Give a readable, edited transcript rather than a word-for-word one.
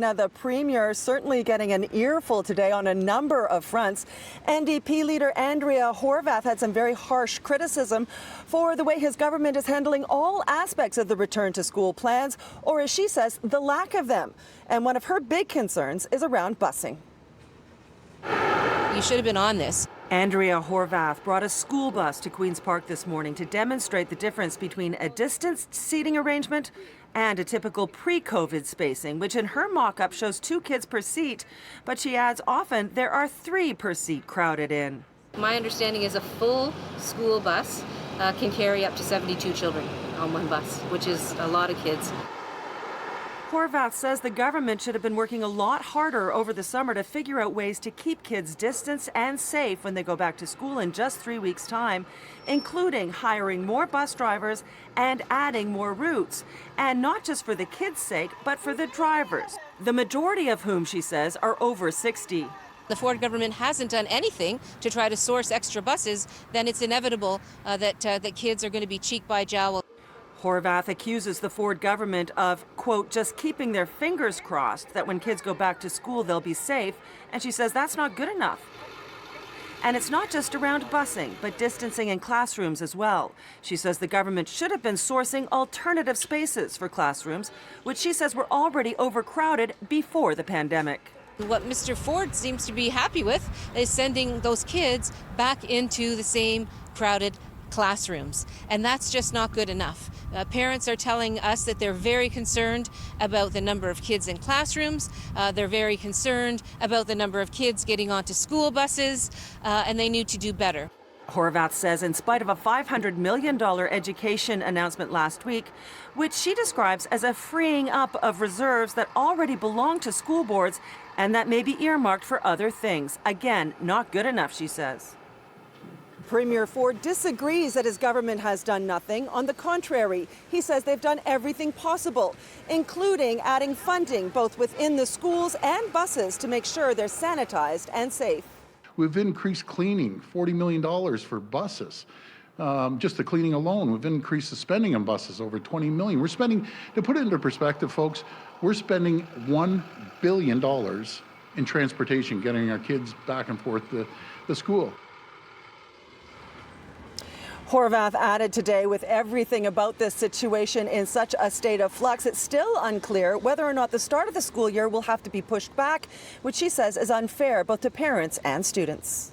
Now, the Premier certainly getting an earful today on a number of fronts. NDP leader Andrea Horwath had some very harsh criticism for the way his government is handling all aspects of the return to school plans, or as she says, the lack of them. And one of her big concerns is around busing. You should have been on this. Andrea Horwath brought a school bus to Queen's Park this morning to demonstrate the difference between a distanced seating arrangement and a typical pre-COVID spacing, which in her mock-up shows 2 kids per seat, but she adds often there are 3 per seat crowded in. My understanding is a full school bus can carry up to 72 children on one bus, which is a lot of kids. Horwath says the government should have been working a lot harder over the summer to figure out ways to keep kids distanced and safe when they go back to school in just 3 weeks' time, including hiring more bus drivers and adding more routes. And not just for the kids' sake, but for the drivers, the majority of whom, she says, are over 60. The Ford government hasn't done anything to try to source extra buses, then it's inevitable that kids are going to be cheek by jowl. Horwath accuses the Ford government of, quote, just keeping their fingers crossed that when kids go back to school they'll be safe, and she says that's not good enough. And it's not just around busing, but distancing in classrooms as well. She says the government should have been sourcing alternative spaces for classrooms, which she says were already overcrowded before the pandemic. What Mr. Ford seems to be happy with is sending those kids back into the same crowded classrooms, and that's just not good enough. Parents are telling us that they're very concerned about the number of kids in classrooms. They're very concerned about the number of kids getting onto school buses, and they need to do better. Horwath says in spite of a $500 million education announcement last week, which she describes as a freeing up of reserves that already belong to school boards and that may be earmarked for other things. Again, not good enough, she says. Premier Ford disagrees that his government has done nothing. On the contrary, he says they've done everything possible, including adding funding both within the schools and buses to make sure they're sanitized and safe. We've increased cleaning, $40 million for buses. Just the cleaning alone, we've increased the spending on buses, over $20 million. We're spending, to put it into perspective, folks, we're spending $1 billion in transportation, getting our kids back and forth to school. Horwath added today, with everything about this situation in such a state of flux, it's still unclear whether or not the start of the school year will have to be pushed back, which she says is unfair both to parents and students.